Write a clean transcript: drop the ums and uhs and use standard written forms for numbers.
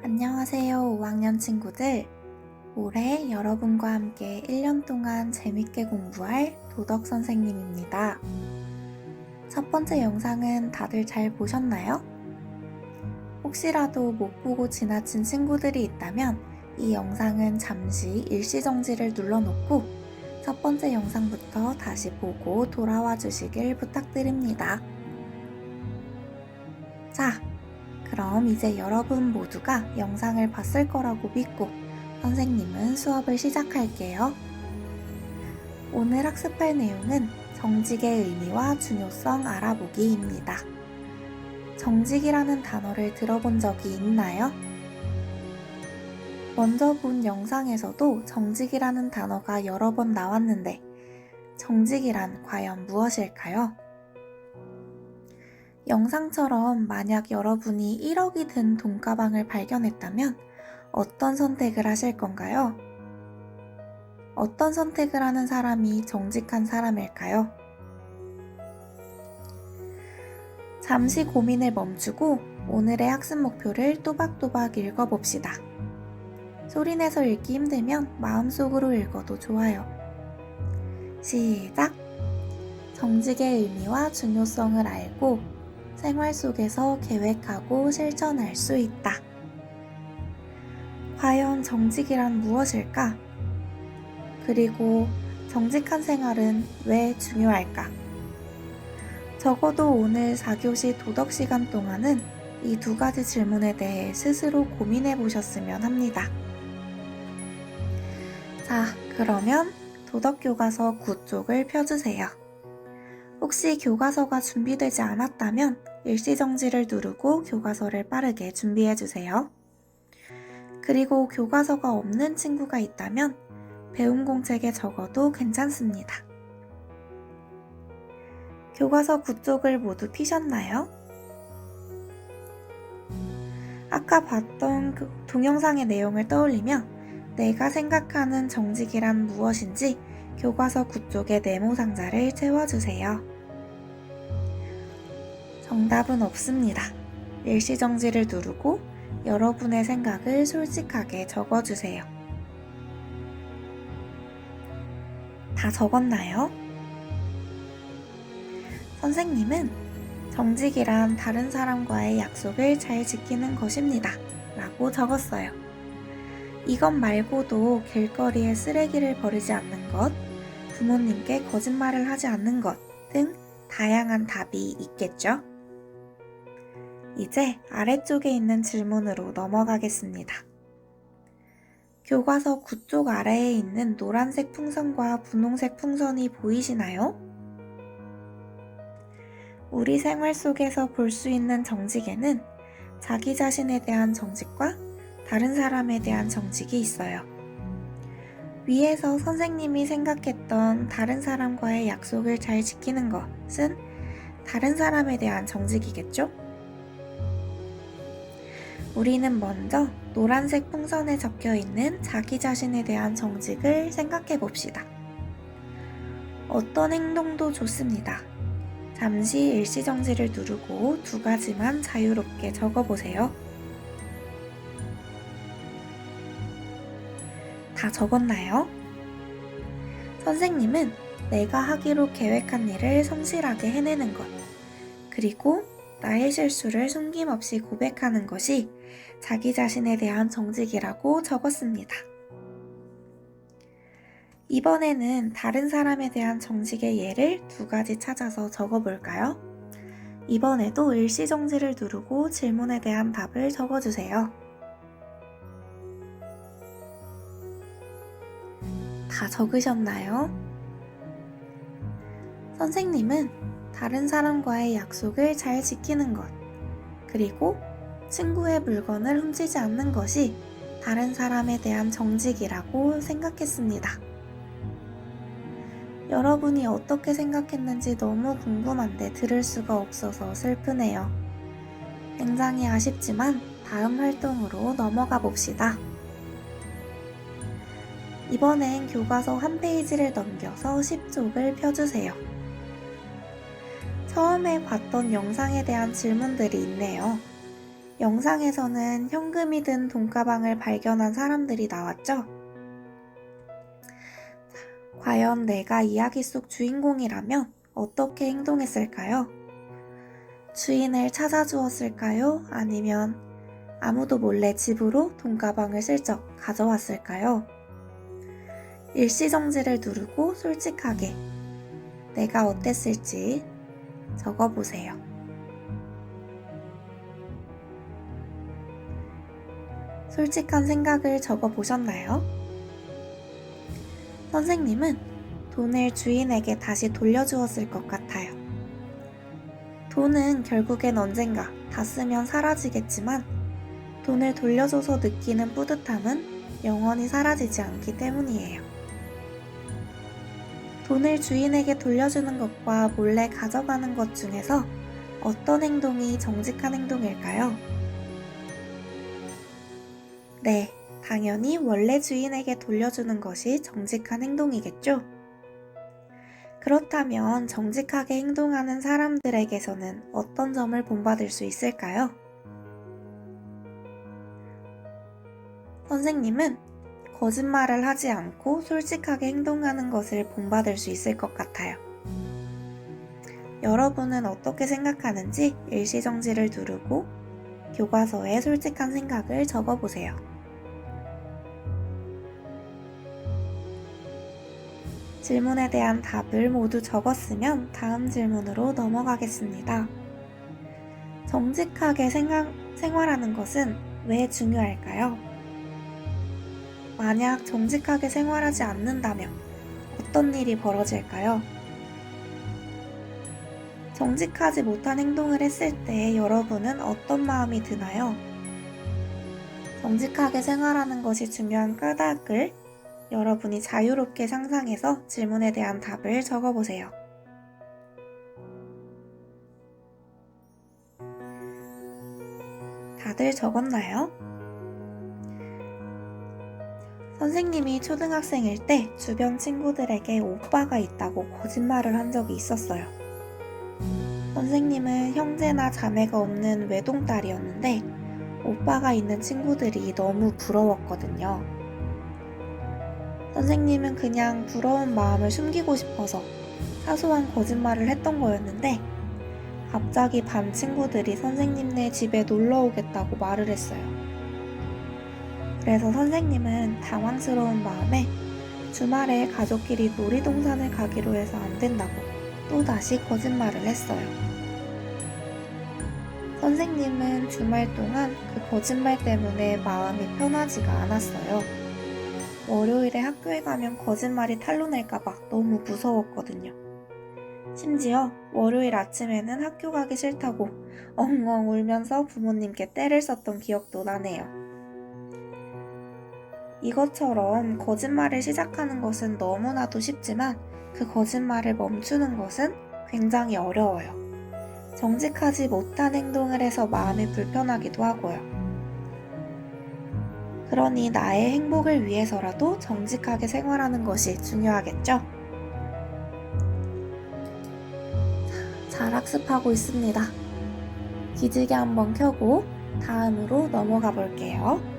안녕하세요, 5학년 친구들. 올해 여러분과 함께 1년 동안 재밌게 공부할 도덕 선생님입니다. 첫 번째 영상은 다들 잘 보셨나요? 혹시라도 못 보고 지나친 친구들이 있다면 이 영상은 잠시 일시정지를 눌러놓고 첫 번째 영상부터 다시 보고 돌아와 주시길 부탁드립니다. 자, 그럼 이제 여러분 모두가 영상을 봤을 거라고 믿고 선생님은 수업을 시작할게요. 오늘 학습할 내용은 정직의 의미와 중요성 알아보기입니다. 정직이라는 단어를 들어본 적이 있나요? 먼저 본 영상에서도 정직이라는 단어가 여러 번 나왔는데 정직이란 과연 무엇일까요? 영상처럼 만약 여러분이 1억이 든 돈가방을 발견했다면 어떤 선택을 하실 건가요? 어떤 선택을 하는 사람이 정직한 사람일까요? 잠시 고민을 멈추고 오늘의 학습 목표를 또박또박 읽어봅시다. 소리내서 읽기 힘들면 마음속으로 읽어도 좋아요. 시작! 정직의 의미와 중요성을 알고 생활 속에서 계획하고 실천할 수 있다. 과연 정직이란 무엇일까? 그리고 정직한 생활은 왜 중요할까? 적어도 오늘 4교시 도덕 시간 동안은 이 두 가지 질문에 대해 스스로 고민해 보셨으면 합니다. 자, 그러면 도덕교과서 9쪽을 펴주세요. 혹시 교과서가 준비되지 않았다면 일시정지를 누르고 교과서를 빠르게 준비해주세요. 그리고 교과서가 없는 친구가 있다면 배움 공책에 적어도 괜찮습니다. 교과서 9쪽을 모두 피셨나요? 아까 봤던 동영상의 내용을 떠올리며 내가 생각하는 정직이란 무엇인지 교과서 9쪽의 네모 상자를 채워주세요. 정답은 없습니다. 일시정지를 누르고 여러분의 생각을 솔직하게 적어주세요. 다 적었나요? 선생님은 정직이란 다른 사람과의 약속을 잘 지키는 것입니다. 라고 적었어요. 이것 말고도 길거리에 쓰레기를 버리지 않는 것, 부모님께 거짓말을 하지 않는 것 등 다양한 답이 있겠죠? 이제 아래쪽에 있는 질문으로 넘어가겠습니다. 교과서 9쪽 아래에 있는 노란색 풍선과 분홍색 풍선이 보이시나요? 우리 생활 속에서 볼 수 있는 정직에는 자기 자신에 대한 정직과 다른 사람에 대한 정직이 있어요. 위에서 선생님이 생각했던 다른 사람과의 약속을 잘 지키는 것은 다른 사람에 대한 정직이겠죠? 우리는 먼저 노란색 풍선에 적혀있는 자기 자신에 대한 정직을 생각해 봅시다. 어떤 행동도 좋습니다. 잠시 일시정지를 누르고 두 가지만 자유롭게 적어보세요. 다 적었나요? 선생님은 내가 하기로 계획한 일을 성실하게 해내는 것, 그리고 나의 실수를 숨김없이 고백하는 것이 자기 자신에 대한 정직이라고 적었습니다. 이번에는 다른 사람에 대한 정직의 예를 두 가지 찾아서 적어볼까요? 이번에도 일시정지를 누르고 질문에 대한 답을 적어주세요. 다 적으셨나요? 선생님은 다른 사람과의 약속을 잘 지키는 것, 그리고 친구의 물건을 훔치지 않는 것이 다른 사람에 대한 정직이라고 생각했습니다. 여러분이 어떻게 생각했는지 너무 궁금한데 들을 수가 없어서 슬프네요. 굉장히 아쉽지만 다음 활동으로 넘어가 봅시다. 이번엔 교과서 한 페이지를 넘겨서 10쪽을 펴주세요. 처음에 봤던 영상에 대한 질문들이 있네요. 영상에서는 현금이 든 돈가방을 발견한 사람들이 나왔죠. 과연 내가 이야기 속 주인공이라면 어떻게 행동했을까요? 주인을 찾아주었을까요? 아니면 아무도 몰래 집으로 돈가방을 슬쩍 가져왔을까요? 일시정지를 누르고 솔직하게 내가 어땠을지 적어보세요. 솔직한 생각을 적어보셨나요? 선생님은 돈을 주인에게 다시 돌려주었을 것 같아요. 돈은 결국엔 언젠가 다 쓰면 사라지겠지만 돈을 돌려줘서 느끼는 뿌듯함은 영원히 사라지지 않기 때문이에요. 돈을 주인에게 돌려주는 것과 몰래 가져가는 것 중에서 어떤 행동이 정직한 행동일까요? 네, 당연히 원래 주인에게 돌려주는 것이 정직한 행동이겠죠? 그렇다면 정직하게 행동하는 사람들에게서는 어떤 점을 본받을 수 있을까요? 선생님은 거짓말을 하지 않고 솔직하게 행동하는 것을 본받을 수 있을 것 같아요. 여러분은 어떻게 생각하는지 일시정지를 누르고 교과서에 솔직한 생각을 적어보세요. 질문에 대한 답을 모두 적었으면 다음 질문으로 넘어가겠습니다. 정직하게 생활하는 것은 왜 중요할까요? 만약 정직하게 생활하지 않는다면 어떤 일이 벌어질까요? 정직하지 못한 행동을 했을 때 여러분은 어떤 마음이 드나요? 정직하게 생활하는 것이 중요한 까닭을 여러분이 자유롭게 상상해서 질문에 대한 답을 적어보세요. 다들 적었나요? 선생님이 초등학생일 때 주변 친구들에게 오빠가 있다고 거짓말을 한 적이 있었어요. 선생님은 형제나 자매가 없는 외동딸이었는데 오빠가 있는 친구들이 너무 부러웠거든요. 선생님은 그냥 부러운 마음을 숨기고 싶어서 사소한 거짓말을 했던 거였는데 갑자기 반 친구들이 선생님네 집에 놀러 오겠다고 말을 했어요. 그래서 선생님은 당황스러운 마음에 주말에 가족끼리 놀이동산을 가기로 해서 안 된다고 또다시 거짓말을 했어요. 선생님은 주말 동안 그 거짓말 때문에 마음이 편하지가 않았어요. 월요일에 학교에 가면 거짓말이 탄로날까봐 너무 무서웠거든요. 심지어 월요일 아침에는 학교 가기 싫다고 엉엉 울면서 부모님께 떼를 썼던 기억도 나네요. 이것처럼 거짓말을 시작하는 것은 너무나도 쉽지만 그 거짓말을 멈추는 것은 굉장히 어려워요. 정직하지 못한 행동을 해서 마음이 불편하기도 하고요. 그러니 나의 행복을 위해서라도 정직하게 생활하는 것이 중요하겠죠? 잘 학습하고 있습니다. 기지개 한번 켜고 다음으로 넘어가 볼게요.